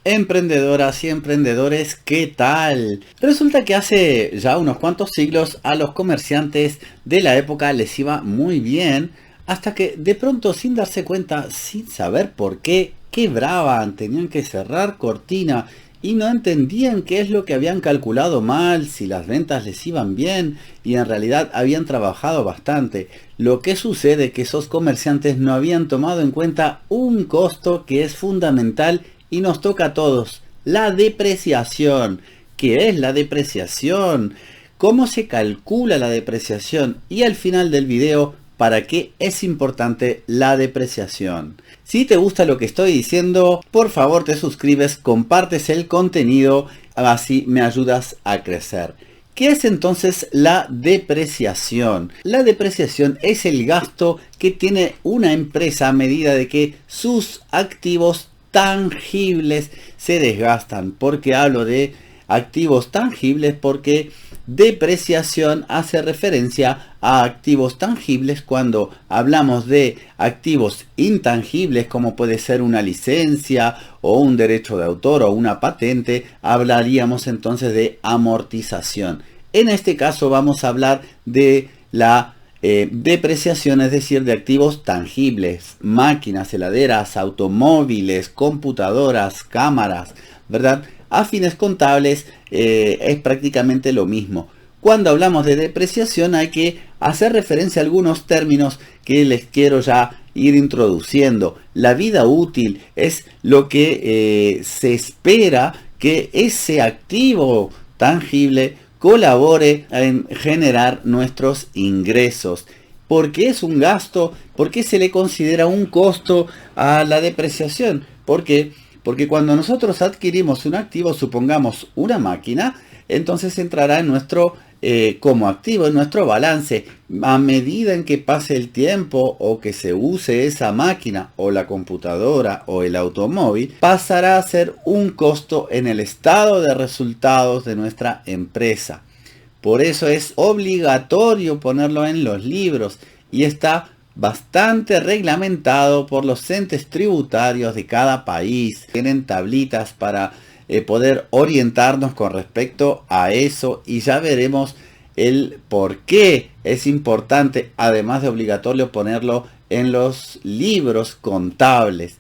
Emprendedoras y emprendedores, ¿qué tal? Resulta que hace ya unos cuantos siglos a los comerciantes de la época les iba muy bien, hasta que de pronto, sin darse cuenta, sin saber por qué, quebraban, tenían que cerrar cortina y no entendían qué es lo que habían calculado mal, si las ventas les iban bien y en realidad habían trabajado bastante. Lo que sucede es que esos comerciantes no habían tomado en cuenta un costo que es fundamental y nos toca a todos: la depreciación. ¿Qué es la depreciación? ¿Cómo se calcula la depreciación? Y al final del video, ¿para qué es importante la depreciación? Si te gusta lo que estoy diciendo, por favor te suscribes, compartes el contenido, así me ayudas a crecer. ¿Qué es entonces la depreciación? La depreciación es el gasto que tiene una empresa a medida de que sus activos tangibles se desgastan. ¿Por qué hablo de activos tangibles? Porque depreciación hace referencia a activos tangibles. Cuando hablamos de activos intangibles, como puede ser una licencia o un derecho de autor o una patente, hablaríamos entonces de amortización. En este caso vamos a hablar de la depreciación, es decir, de activos tangibles: máquinas, heladeras, automóviles, computadoras, cámaras, ¿verdad? A fines contables es prácticamente lo mismo. Cuando hablamos de depreciación hay que hacer referencia a algunos términos que les quiero ya ir introduciendo. La vida útil es lo que se espera que ese activo tangible colabore en generar nuestros ingresos. ¿Por qué es un gasto? ¿Por qué se le considera un costo a la depreciación? ¿Por qué? Porque cuando nosotros adquirimos un activo, supongamos una máquina, entonces entrará en nuestro como activo, en nuestro balance. A medida en que pase el tiempo o que se use esa máquina o la computadora o el automóvil, pasará a ser un costo en el estado de resultados de nuestra empresa. Por eso es obligatorio ponerlo en los libros y está bastante reglamentado por los entes tributarios de cada país. Tienen tablitas para poder orientarnos con respecto a eso, y ya veremos el por qué es importante, además de obligatorio, ponerlo en los libros contables.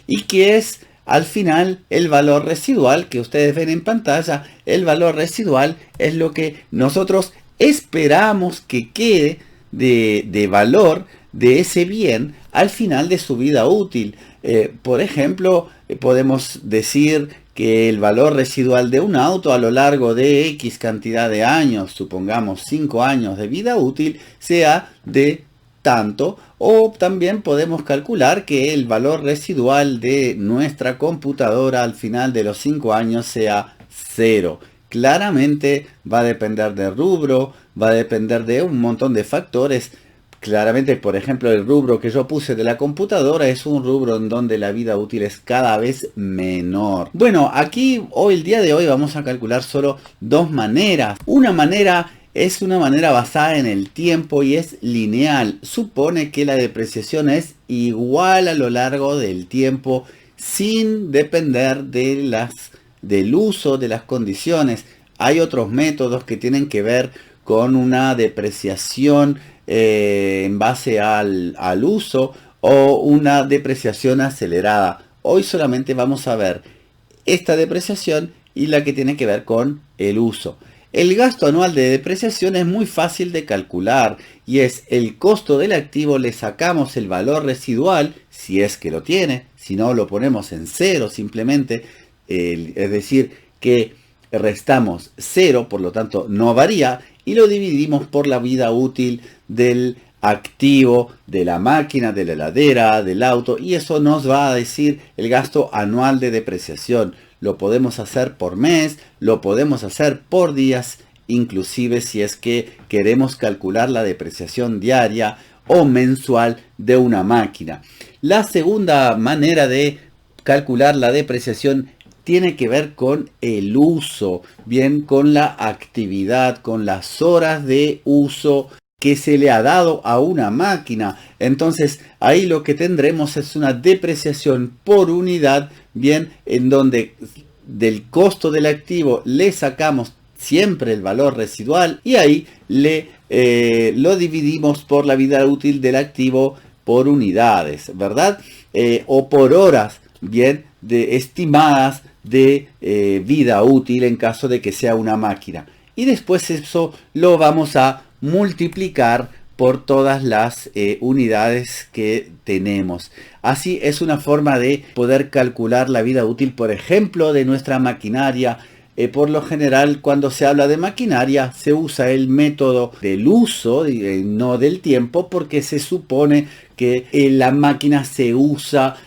Y que es al final el valor residual que ustedes ven en pantalla. El valor residual es lo que nosotros esperamos que quede de valor de ese bien al final de su vida útil. Por ejemplo, podemos decir que el valor residual de un auto a lo largo de X cantidad de años, supongamos 5 años de vida útil, sea de tanto. O también podemos calcular que el valor residual de nuestra computadora al final de los 5 años sea 0. Claramente va a depender del rubro, va a depender de un montón de factores. Claramente, por ejemplo, el rubro que yo puse de la computadora es un rubro en donde la vida útil es cada vez menor. Bueno, aquí el día de hoy vamos a calcular solo dos maneras. Una manera es una manera basada en el tiempo y es lineal. Supone que la depreciación es igual a lo largo del tiempo sin depender del uso de las condiciones. Hay otros métodos que tienen que ver con una depreciación en base al uso o una depreciación acelerada. Hoy solamente vamos a ver esta depreciación y la que tiene que ver con el uso. El gasto anual de depreciación es muy fácil de calcular y es el costo del activo, le sacamos el valor residual, si es que lo tiene, si no lo ponemos en cero simplemente, es decir que restamos 0, por lo tanto no varía, y lo dividimos por la vida útil del activo, de la máquina, de la heladera, del auto, y eso nos va a decir el gasto anual de depreciación. Lo podemos hacer por mes, lo podemos hacer por días, inclusive si es que queremos calcular la depreciación diaria o mensual de una máquina. La segunda manera de calcular la depreciación tiene que ver con el uso, bien, con la actividad, con las horas de uso que se le ha dado a una máquina. Entonces ahí lo que tendremos es una depreciación por unidad bien, en donde del costo del activo le sacamos siempre el valor residual y ahí lo dividimos por la vida útil del activo por unidades, ¿verdad? O por horas, bien, estimadas de vida útil en caso de que sea una máquina. Y después eso lo vamos a multiplicar por todas las unidades que tenemos. Así es una forma de poder calcular la vida útil, por ejemplo, de nuestra maquinaria. Por lo general, cuando se habla de maquinaria, se usa el método del uso, no del tiempo, porque se supone que la máquina se usa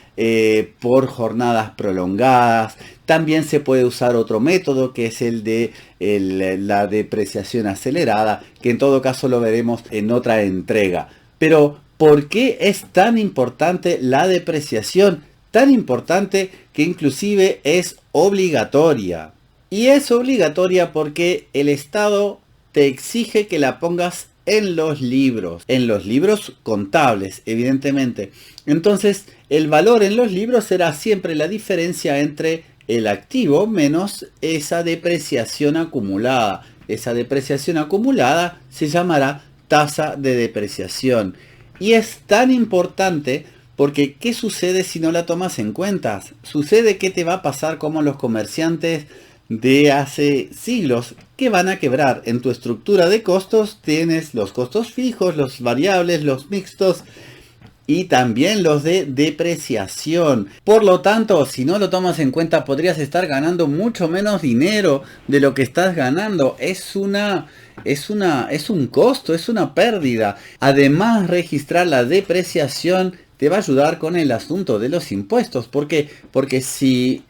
por jornadas prolongadas. También se puede usar otro método, que es el de la depreciación acelerada, que en todo caso lo veremos en otra entrega. Pero, ¿por qué es tan importante la depreciación? Tan importante que inclusive es obligatoria. Y es obligatoria porque el Estado te exige que la pongas en los libros contables, evidentemente. Entonces, el valor en los libros será siempre la diferencia entre el activo menos esa depreciación acumulada. Esa depreciación acumulada se llamará tasa de depreciación. Y es tan importante porque ¿qué sucede si no la tomas en cuenta? Sucede que te va a pasar como los comerciantes de hace siglos que van a quebrar. En tu estructura de costos tienes los costos fijos, los variables, los mixtos y también los de depreciación. Por lo tanto, si no lo tomas en cuenta, podrías estar ganando mucho menos dinero de lo que estás ganando. Es un costo, es una pérdida. Además, registrar la depreciación te va a ayudar con el asunto de los impuestos. ¿Por qué? Porque si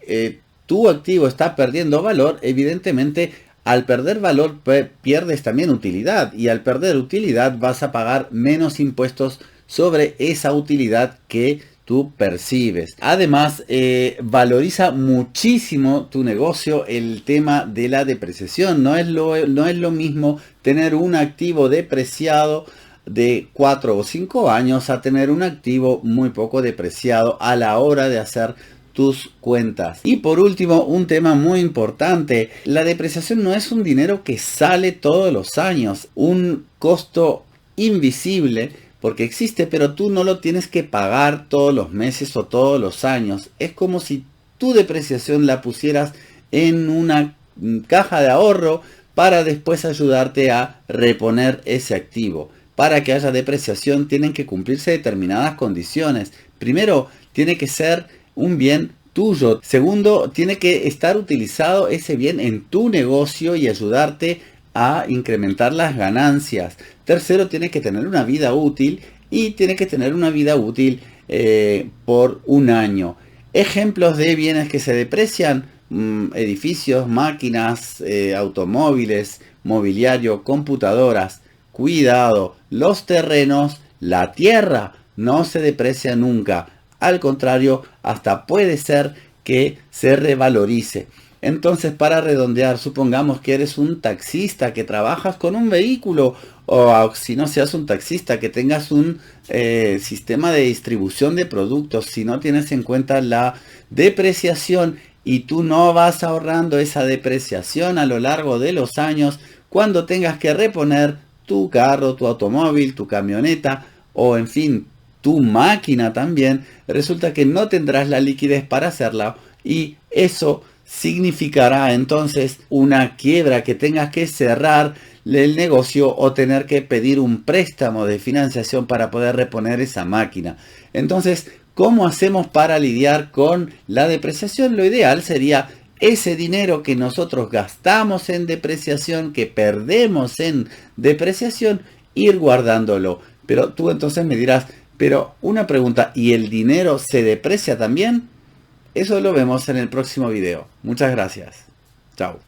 tu activo está perdiendo valor, evidentemente al perder valor pierdes también utilidad, y al perder utilidad vas a pagar menos impuestos sobre esa utilidad que tú percibes. Además, valoriza muchísimo tu negocio el tema de la depreciación. No es lo mismo tener un activo depreciado de 4 o 5 años a tener un activo muy poco depreciado a la hora de hacer tus cuentas. Y por último, un tema muy importante: la depreciación no es un dinero que sale todos los años, un costo invisible, porque existe, pero tú no lo tienes que pagar todos los meses o todos los años. Es como si tu depreciación la pusieras en una caja de ahorro para después ayudarte a reponer ese activo. Para que haya depreciación tienen que cumplirse determinadas condiciones. Primero, tiene que ser un bien tuyo. Segundo, tiene que estar utilizado ese bien en tu negocio y ayudarte a incrementar las ganancias. Tercero, tiene que tener una vida útil, y tiene que tener una vida útil por un año. Ejemplos de bienes que se deprecian: edificios, máquinas, automóviles, mobiliario, computadoras. Cuidado, los terrenos, la tierra no se deprecia nunca. Al contrario, hasta puede ser que se revalorice. Entonces, para redondear, supongamos que eres un taxista que trabajas con un vehículo, o si no seas un taxista, que tengas un sistema de distribución de productos. Si no tienes en cuenta la depreciación y tú no vas ahorrando esa depreciación a lo largo de los años, cuando tengas que reponer tu carro, tu automóvil, tu camioneta, o en fin, tu máquina también, resulta que no tendrás la liquidez para hacerla, y eso significará entonces una quiebra, que tengas que cerrar el negocio o tener que pedir un préstamo de financiación para poder reponer esa máquina. Entonces, ¿cómo hacemos para lidiar con la depreciación? Lo ideal sería ese dinero que nosotros gastamos en depreciación, que perdemos en depreciación, ir guardándolo. Pero tú entonces me dirás, pero una pregunta, ¿y el dinero se deprecia también? Eso lo vemos en el próximo video. Muchas gracias. Chao.